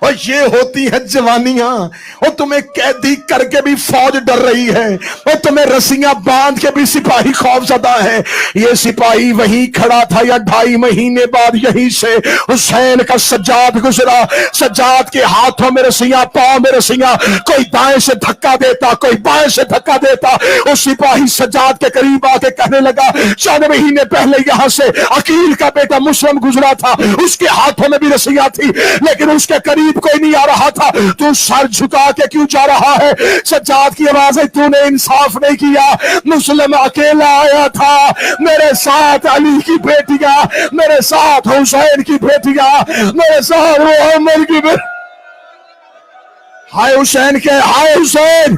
اور یہ ہوتی ہے جوانیاں. اور تمہیں قیدی کر کے بھی فوج ڈر رہی ہے، اور تمہیں رسیاں باندھ کے بھی سپاہی خوف زدہ ہے. یہ سپاہی وہیں کھڑا تھا یا 2.5 مہینے بعد یہیں سے حسین کا سجاد گزرا. سجاد کے ہاتھوں میں رسیاں، پاؤں میں رسیاں. کوئی دائیں سے دھکا دیتا، کوئی بائیں سے دھکا دیتا. اس سپاہی سجاد کے قریب آ کے کہنے لگا چند مہینے پہلے یہاں سے عقیل کا بیٹا مسلم گزرا تھا، اس کے ہاتھوں میں بھی رسیاں تھی لیکن اس کے قریب کوئی نہیں آ رہا تھا. تو سر جھکا کے کیوں جا رہا ہے؟ سجاد کی آواز ہے تو نے انصاف نہیں کیا. مسلم اکیلا آیا تھا، میرے ساتھ علی کی بیٹیاں، میرے ساتھ حسین کی بیٹیاں، میرے ساتھ عمر کی بیٹیاں. ہائے حسین کے، ہائے حسین.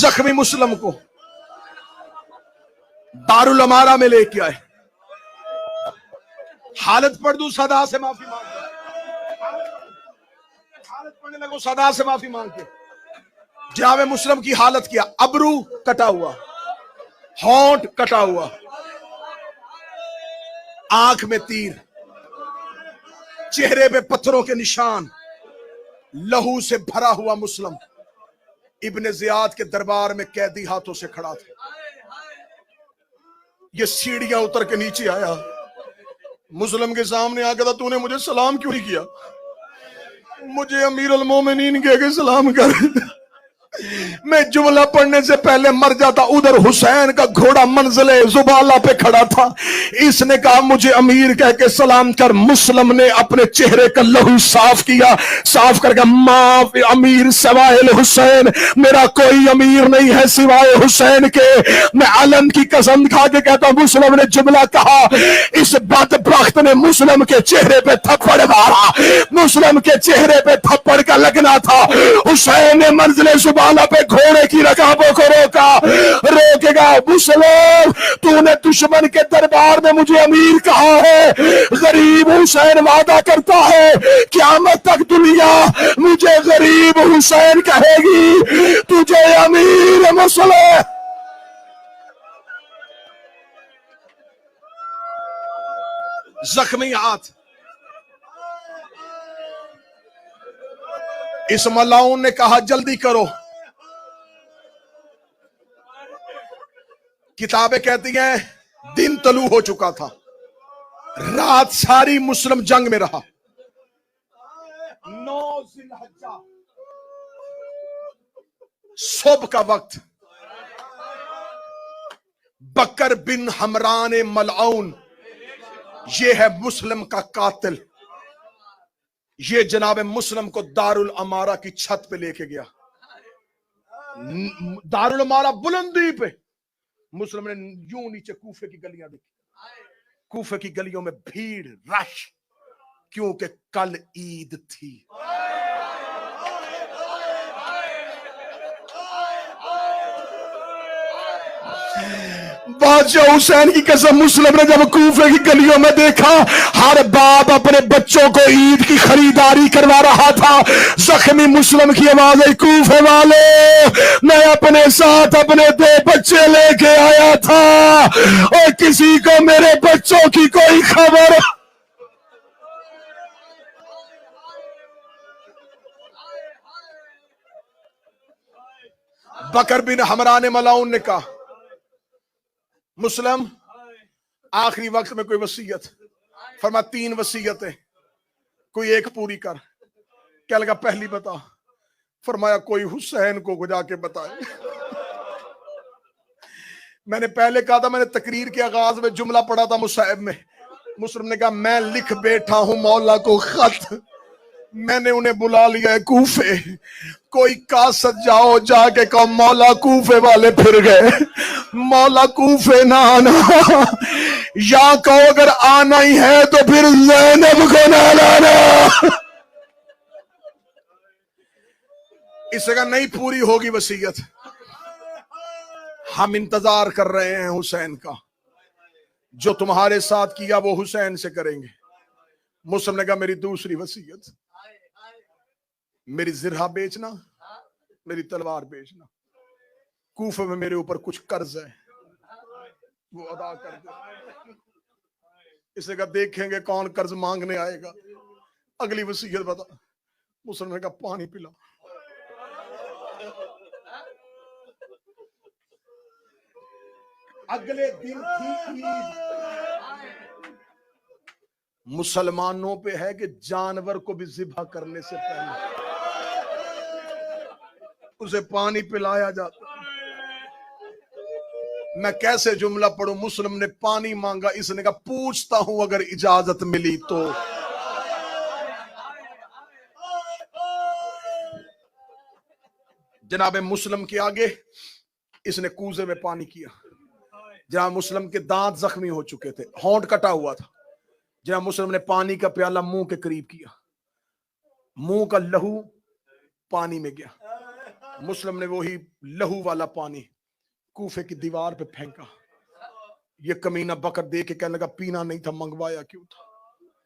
زخمی مسلم کو دارالامارہ میں لے کے آئے. حالت پڑھ دوں صدا سے معافی مانگ، حالت پڑھنے لگو صدا سے معافی مانگ کے. جناب مسلم کی حالت کیا؟ ابرو کٹا ہوا، ہونٹ کٹا ہوا، آنکھ میں تیر، چہرے پہ پتھروں کے نشان، لہو سے بھرا ہوا مسلم ابن زیاد کے دربار میں قیدی ہاتھوں سے کھڑا تھا. یہ سیڑھیاں اتر کے نیچے آیا، مسلم کے سامنے آ گیا. تو نے مجھے سلام کیوں نہیں کیا؟ مجھے امیر المومنین کہہ کے سلام کر. میں جملہ پڑھنے سے پہلے مر جاتا. ادھر حسین کا گھوڑا منزل زبالہ پہ کھڑا تھا. اس نے کہا مجھے امیر کہہ کے سلام کر. مسلم نے اپنے چہرے کا لہو صاف کیا، صاف کر کے ما امیر سوائے حسین، میرا کوئی امیر نہیں ہے سوائے حسین کے. میں علم کی قسم کھا کے کہتا ہوں مسلم نے جملہ کہا، اس بدبخت نے مسلم کے چہرے پہ تھپڑ مارا. مسلم کے چہرے پہ تھپڑ کا لگنا تھا. حسین نے منزل زبالہ پہ گھوڑے کی رکابوں کو روکا. روکے گا مسلم، تو نے دشمن کے دربار میں مجھے امیر کہا ہے. غریب حسین وعدہ کرتا ہے قیامت تک دنیا مجھے غریب حسین کہے گی، تجھے امیر مسلم. زخمی ہاتھ. اس ملاؤن نے کہا جلدی کرو. کتابیں کہتی ہیں دن طلوع ہو چکا تھا، رات ساری مسلم جنگ میں رہا. 9 ذی الحجہ صبح کا وقت بکر بن حمران ملعون، یہ ہے مسلم کا قاتل، یہ جناب مسلم کو دارالامارہ کی چھت پہ لے کے گیا. دارالامارہ بلندی پہ. مسلم نے یوں نیچے کوفے کی گلیاں دیکھی. کوفے کی گلیوں میں بھیڑ، رش، کیونکہ کل عید تھی. بادشاہ حسین کی قسم، مسلم نے جب کوفے کی گلیوں میں دیکھا ہر باپ اپنے بچوں کو عید کی خریداری کروا رہا تھا. زخمی مسلم کی آواز ہے، کوفے والے میں اپنے ساتھ اپنے 2 بچے لے کے آیا تھا اور کسی کو میرے بچوں کی کوئی خبر. بکر بن حمران ملعون نے کہا، مسلم آخری وقت میں کوئی وصیت؟ فرمایا 3 وصیتیں، کوئی ایک پوری کر. کیا لگا پہلی بتا؟ فرمایا کوئی حسین کو جا کے بتائے. میں نے پہلے کہا تھا، میں نے تقریر کے آغاز میں جملہ پڑھا تھا مصائب میں. مسلم نے کہا میں لکھ بیٹھا ہوں مولا کو خط، میں نے انہیں بلا لیا ہے کوفے. کوئی کاسد جاؤ، جا کے کہو مولا کوفے والے پھر گئے، مولا کوفے نہ آنا، یا کہو اگر آنا ہی ہے تو پھر زینب کو نہ لانا. اس جگہ نہیں پوری ہوگی وصیت. ہم انتظار کر رہے ہیں حسین کا، جو تمہارے ساتھ کیا وہ حسین سے کریں گے. مسلم نے کہا میری دوسری وصیت، میری زرہ بیچنا، میری تلوار بیچنا. کوفے میں میرے اوپر کچھ قرض ہے، وہ ادا کر دے. اس نے کہا دیکھیں گے کون قرض مانگنے آئے گا. اگلی وصیت بتا. مسلم نے کہا پانی پلا. اگلے دن تھی عید. مسلمانوں پہ ہے کہ جانور کو بھی ذبح کرنے سے پہلے اسے پانی پلایا جاتا. میں کیسے جملہ پڑھوں؟ مسلم نے پانی مانگا، اس نے کہا پوچھتا ہوں اگر اجازت ملی تو. جناب مسلم کے آگے اس نے کوزے میں پانی کیا. جناب مسلم کے دانت زخمی ہو چکے تھے، ہونٹ کٹا ہوا تھا. جناب مسلم نے پانی کا پیالہ منہ کے قریب کیا، منہ کا لہو پانی میں گیا. مسلم نے وہی لہو والا پانی کوفے کی دیوار پہ پھینکا. یہ کمینہ بکر دے کے کہنے لگا پینا نہیں تھا، منگوایا کیوں تھا؟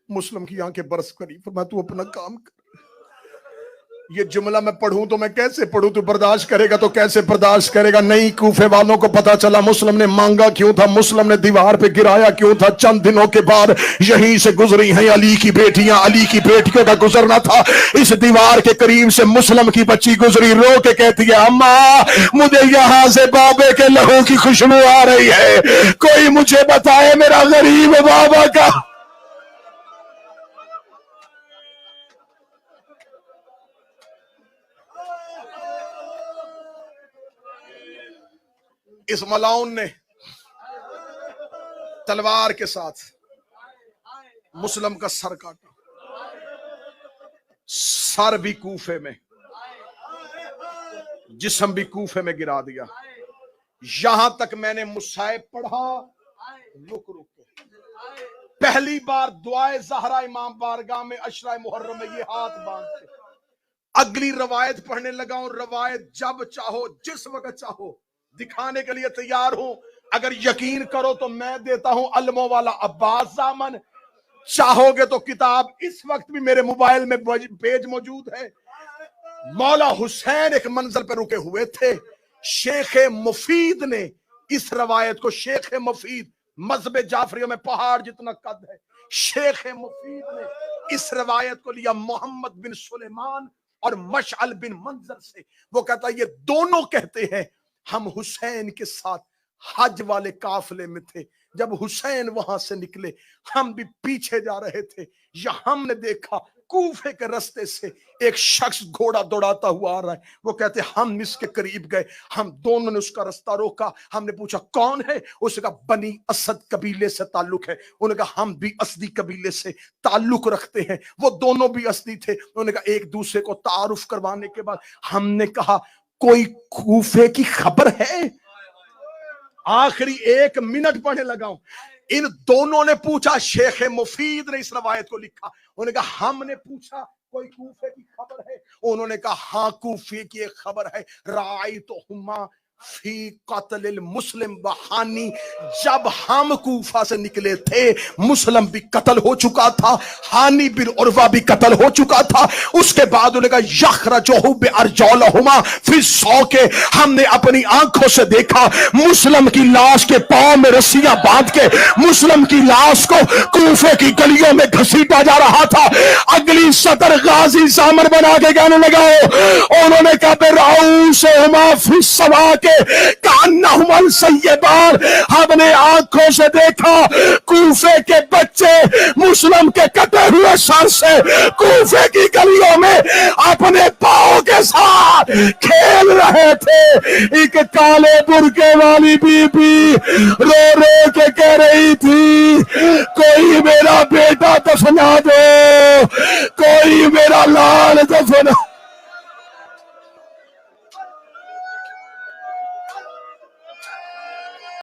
مسلم کی آنکھیں برس کری. فرمایا تو اپنا کام کر. یہ جملہ میں پڑھوں تو میں کیسے پڑھوں؟ تو برداشت کرے گا تو کیسے برداشت کرے گا؟ نہیں، کوفے والوں کو پتا چلا مسلم نے مانگا کیوں تھا، مسلم نے دیوار پہ گرایا کیوں تھا. چند دنوں کے بعد یہیں سے گزری ہیں علی کی بیٹیاں، علی کی بیٹیوں کا گزرنا تھا. اس دیوار کے قریب سے مسلم کی بچی گزری، رو کے کہتی ہے اماں مجھے یہاں سے بابے کے لہو کی خوشبو آ رہی ہے، کوئی مجھے بتائے میرا غریب بابا کا. اس ملعون نے تلوار کے ساتھ مسلم کا سر کاٹا، سر بھی کوفے میں، جسم بھی کوفے میں گرا دیا. یہاں تک میں نے مصائب پڑھا. رک کے پہلی بار دعائے زہرا امام بارگاہ میں عشرہ محرم میں یہ ہاتھ باندھتے. اگلی روایت پڑھنے لگا ہوں. روایت جب چاہو جس وقت چاہو دکھانے کے لیے تیار ہوں. اگر یقین کرو تو میں دیتا ہوں علموں والا عباس زامن. چاہو گے تو کتاب اس وقت بھی میرے موبائل میں پیج موجود ہے. مولا حسین ایک منزل پہ رکے ہوئے تھے. شیخ مفید نے اس روایت کو، شیخ مفید مذہب جعفریوں میں پہاڑ جتنا قد ہے، شیخ مفید نے اس روایت کو لیا محمد بن سلیمان اور مشعل بن منظر سے. وہ کہتا ہے یہ دونوں کہتے ہیں ہم حسین کے ساتھ حج والے قافلے میں تھے. جب حسین وہاں سے نکلے ہم بھی پیچھے جا رہے تھے. یا ہم نے دیکھا کوفے کے رستے سے ایک شخص گھوڑا دوڑاتا ہوا آ رہا ہے. وہ کہتے ہم اس کے قریب گئے, ہم دونوں نے اس کا رستہ روکا, ہم نے پوچھا کون ہے؟ اس نے کہا بنی اسد قبیلے سے تعلق ہے. انہوں نے کہا ہم بھی اسدی قبیلے سے تعلق رکھتے ہیں. وہ دونوں بھی اسدی تھے. انہوں نے کہا ایک دوسرے کو تعارف کروانے کے بعد ہم نے کہا کوئی کوفے کی خبر ہے؟ آخری 1 منٹ پڑھنے لگا ہوں. ان دونوں نے پوچھا, شیخ مفید نے اس روایت کو لکھا, انہوں نے کہا ہم نے پوچھا کوئی کوفے کی خبر ہے؟ انہوں نے کہا ہاں کوفے کی ایک خبر ہے. رأیتہما فی قتل المسلم بحانی, جب ہم کوفہ سے نکلے تھے مسلم بھی قتل ہو چکا تھا, حانی بن عروہ بھی قتل ہو چکا تھا. اس کے بعد انہوں نے کہا یخرجہ بارجلہما فی السوق, ہم نے اپنی آنکھوں سے دیکھا مسلم کی لاش کے پاؤں میں رسیاں باندھ کے مسلم کی لاش کو کوفے کی گلیوں میں گھسیٹا جا رہا تھا. اگلی سطر غازی سامر بنا کے کہنے لگا, انہوں نے کہا برعوسہما فی السواق کانہما السیبان, ہم نے آنکھوں سے دیکھا کوفے کے بچے مسلم کے کٹے ہوئے سر سے کوفے کی گلیوں میں اپنے پاؤں کے ساتھ کھیل رہے تھے. ایک کالے برقعے والی بی بی رو رو کے کہہ رہی تھی کوئی میرا بیٹا دفنا دو, کوئی میرا لال دفنا